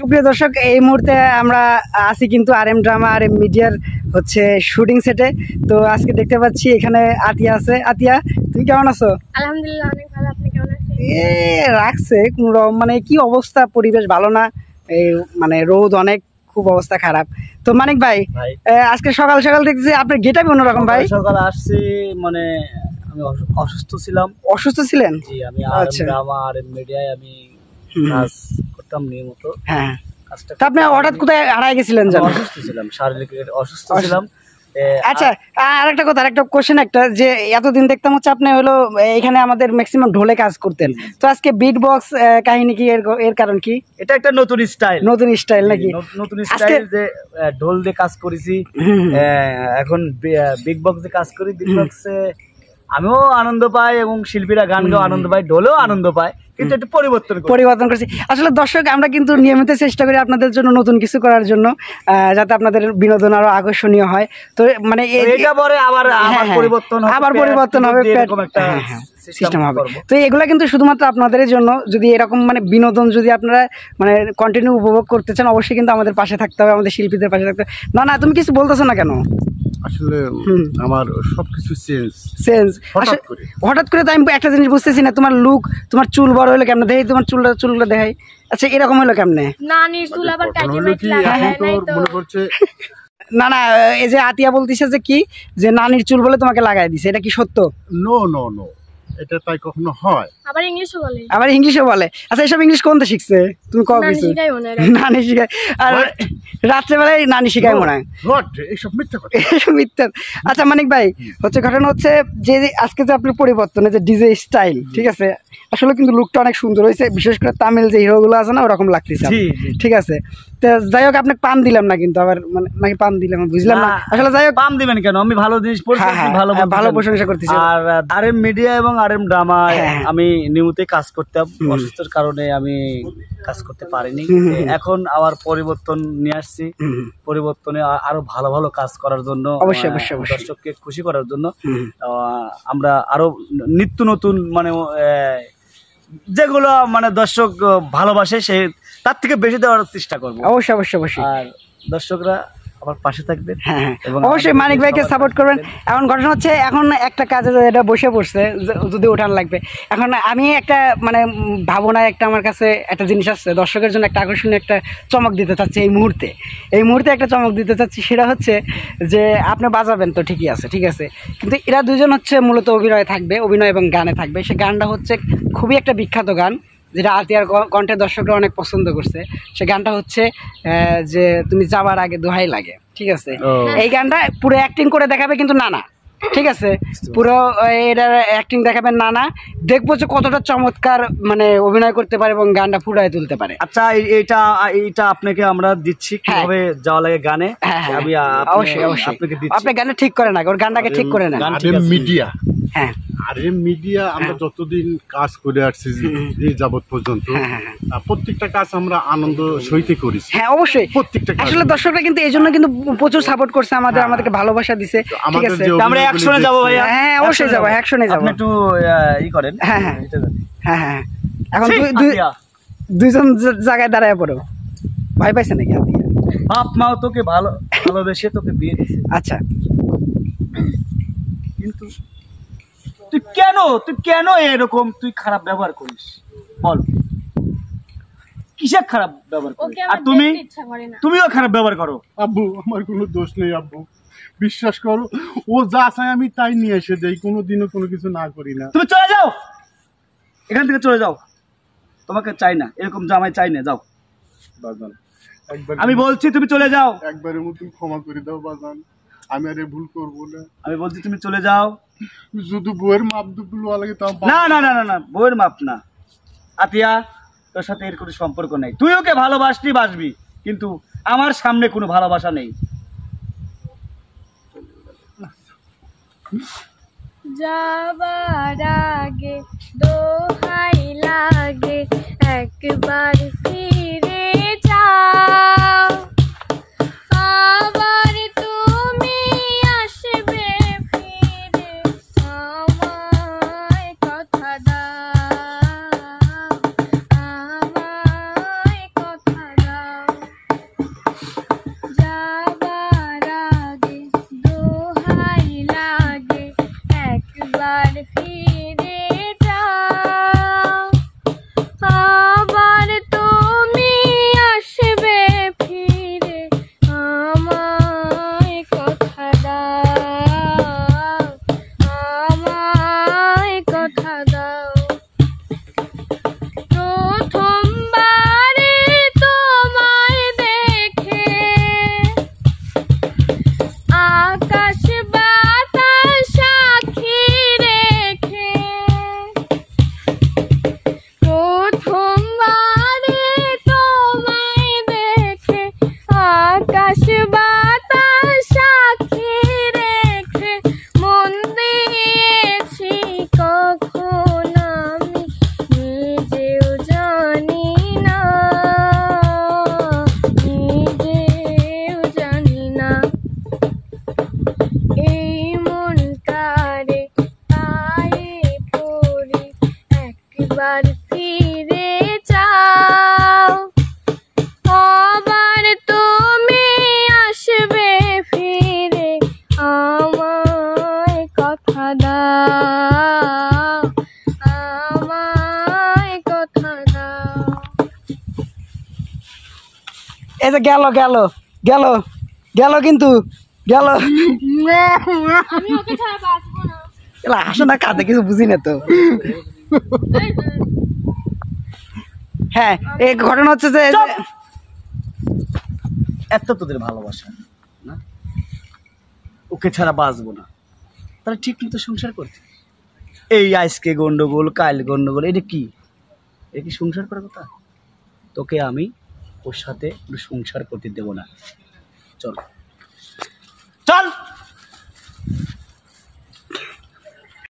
সুপ্রিয় দর্শক, এই মুহূর্তে আমরা আছি কিন্তু RM ড্রামা RM মিডিয়ার হচ্ছে শুটিং সেটে। তো আজকে দেখতে পাচ্ছি এখানে আতিয়া আছে। আতিয়া, তুমি কেমন আছো? আলহামদুলিল্লাহ অনেক ভালো। আপনি কেমন আছেন? রাখছে কোন মানে কি অবস্থা, পরিবেশ ভালো না, এই মানে রোদ অনেক, খুব অবস্থা খারাপ। তো মানিক ভাই, আজকে সকাল সকাল দেখছি আপনার গেটআপ অন্যরকম ভাই। সকাল আসছি মানে আমি অসুস্থ ছিলাম। অসুস্থ ছিলেন? জি, আমি RM মিডিয়ায় আমি কাজ করতাম নিয়মিত। হ্যাঁ, তা আপনি হঠাৎ কোথায় হারাই গেছিলেন? অসুস্থ ছিলাম, শারীরিক অসুস্থ ছিলাম। আচ্ছা, আরেকটা কথা, আরেকটা কোশ্চেন একটা, যে এতদিন দেখতাম হচ্ছে আপনি হলো এখানে আমাদের ম্যাক্সিমাম ঢোলে কাজ করতেন, তো আজকে বিট বক্স কাহিনী কি, এর কারণ কি? এটা একটা নতুন স্টাইল। নতুন স্টাইল নাকি? নতুন স্টাইল, যে ঢোল দিয়ে কাজ করেছি, এখন বিগ বক্স দিয়ে কাজ করি। বিগ বক্সে আমিও আনন্দ পাই এবং শিল্পীরা গান গাও আনন্দ পায়, ঢোলেও আনন্দ পায়, কিন্তু একটু পরিবর্তন করছি। আসলে দর্শক, আমরা কিন্তু নিয়মিত চেষ্টা করি আপনাদের জন্য নতুন কিছু করার জন্য, যাতে আপনাদের বিনোদন আরো আকর্ষণীয় হয়। তো মানে এটা পরে আবার পরিবর্তন হবে, এরকম একটা সিস্টেম হবে। তো এগুলা কিন্তু শুধুমাত্র আপনাদের জন্য। যদি এরকম মানে বিনোদন যদি আপনারা মানে কন্টিনিউ উপভোগ করতে চান, অবশ্যই কিন্তু আমাদের পাশে থাকতে হবে, আমাদের শিল্পীদের পাশে থাকতে হবে। না, তুমি কিছু বলতেছো না কেন? আসলে আমার সবকিছু চেঞ্জ হঠাৎ করে। তো আমি একটা জিনিস বুঝতেছি না, তোমার লুক, তোমার চুল বড় হলো কেমনে? দেখি তোমার চুলটা দেখাই। আচ্ছা, এরকম হলো কেমনে? নানির চুল আবার কাটে মনে করছে না, এই যে আতিয়া বলতিছে যে কি, যে নানির চুল বলে তোমাকে লাগাই দিছে, এটা কি সত্য? নো, এটা তাই কখনো হয়? আবার ইংলিশও বলে। আচ্ছা, এসব ইংলিশ কোনটা শিখছে? তুমি কও কিছু? নানি শিখায়। আর রাত্রেবেলায় নানি শিখায় মনে হয়? এইসব মিথ্যা কথা, মিথ্যা। আচ্ছা মানিক ভাই, হচ্ছে ঘটনা হচ্ছে যে আজকে যে আপনার পরিবর্তনে যে ডিজে স্টাইল, ঠিক আছে, আসলে কিন্তু লুকটা অনেক সুন্দর হয়েছে, বিশেষ করে তামিল যে হিরোগুলো আছে না, ওরকম লাগতেছে। ঠিক আছে, তো যাই হোক, আপনাকে পান দিলাম না কিন্তু, আবার মানে নাকি পান দিলাম বুঝলাম না আসলে। যাই হোক, পান দিবেন কেন? আমি ভালো জিনিস ভালো প্রশংসা করতেছি। আর RM মিডিয়া এবং RM ড্রামায় আমি নিয়মিত কাজ করতাম, অসুস্থতার কারণে আমি কাজ করতে পারিনি। এখন আবার পরিবর্তন নিয়ে আসছি, পরিবর্তনে আরো ভালো ভালো কাজ করার জন্য, অবশ্যই দর্শককে খুশি করার জন্য আমরা আরো নিত্য নতুন মানে যেগুলো মানে দর্শক ভালোবাসে, সে তার থেকে বেশি দেওয়ার চেষ্টা করবো। অবশ্যই। আর দর্শকরা আমার পাশে থাকবেন, এবং অবশ্যই মানিক ভাইকে সাপোর্ট করবেন। এখন ঘটনা হচ্ছে, এখন একটা কাজে এটা বসে পড়ছে, যদি ওঠান লাগবে। এখন আমি একটা মানে ভাবনায় একটা আমার কাছে একটা জিনিস আসছে, দর্শকের জন্য একটা আকর্ষণীয় একটা চমক দিতে চাচ্ছি এই মুহূর্তে একটা চমক দিতে চাচ্ছি। সেটা হচ্ছে যে আপনি বাজাবেন তো ঠিকই আছে, ঠিক আছে, কিন্তু এরা দুজন হচ্ছে মূলত অভিনয় এবং গানে থাকবে। সে গানটা হচ্ছে খুবই একটা বিখ্যাত গান, যেটা আতিয়ার কণ্ঠে দর্শকরা অনেক পছন্দ করছে। সে গানটা হচ্ছে যে তুমি যাবার আগে দোহাই লাগে, ঠিক আছে। এই গানটা পুরো অ্যাক্টিং করে দেখাবে কিন্তু না, ঠিক আছে, পুরো এটার অ্যাক্টিং দেখাবেন না, দেখবো যে কতটা চমৎকার মানে অভিনয় করতে পারে এবং গানটা ফুটায় তুলতে পারে। আচ্ছা, এইটা আপনাকে আমরা দিচ্ছি, কিভাবে যাওয়া লাগে গানে। আমি অবশ্যই আপনাকে দিচ্ছি, আপনি গানে ঠিক করে না, ওর গানটাকে ঠিক করে না। RM মিডিয়া আমরা যতদিন কাজ করে আসছি এই যাবত পর্যন্ত, প্রত্যেকটা কাজ আমরা আনন্দ সহিতে করেছি। হ্যাঁ, অবশ্যই প্রত্যেকটা। আসলে দর্শকরা কিন্তু এই জন্য কিন্তু প্রচুর সাপোর্ট করছে, আমাদেরকে ভালোবাসা দিছে, ঠিক আছে। আমরা অ্যাকশনে যাব ভাইয়া। হ্যাঁ, অবশ্যই যাব, অ্যাকশনে যাব। আপনি একটু ই করেন। হ্যাঁ, এখন দুইজন জায়গায় দাঁড়ায় পড়ো। ভয় পাইছে নাকি আপনি? বাপ মাও তোকে ভালোবেসে তোকে বিয়ে দিয়েছে। আচ্ছা, কিন্তু তুই কেন এরকম তুই খারাপ ব্যবহার করিস? বল, কিসের খারাপ ব্যবহার করিস? আর তুমিও খারাপ ব্যবহার করো। আব্বু, আমার কোনো দোষ নেই আব্বু, বিশ্বাস করো, ও যা চায় আমি তাই নিয়ে এসে দেই, কোনোদিনও কোনো কিছু না করি না। তুমি চলে যাও, এখান থেকে চলে যাও, তোমাকে চাই না, এরকম জামাই চাই না, যাও বাজান। আমি বলছি তুমি চলে যাও, একবারের মতন ক্ষমা করে দাও বাজান, আমি আর ভুল করবো না। আমি বলছি তুমি চলে যাও। শুধু বউয়ের মাপ দুপুর লাগে তাও না, বউয়ের মাপ না। আতিয়া, তোর সাথে এর কোনো সম্পর্ক নেই। তুই ওকে বাসবি, কিন্তু আমার সামনে কোনো ভালোবাসা নেই। যাবার আগে দোহাই লাগে একবার ফিরে যাও, আবার তুমি আসবে ফিরে, আমায় কথা দাও, আমায় কথা দাও। এই যে গেল গেল গেল গেল কিন্তু গেল আমি ওকে ছাড়া বাঁচবো না। এলা হাসো না কাঁদে কিছু বুঝি না তো হ্যাঁ এই ঘটনা হচ্ছে যে এত তোদের ভালোবাসা না, ওকে ছাড়া বাঁচবো না, তাহলে ঠিক মতো সংসার করতে। এই আজকে গন্ডগোল কাল গন্ডগোল, এটা কি সংসার করার কথা? তোকে আমি ওর সাথে সংসার করতে দেবো না, চল।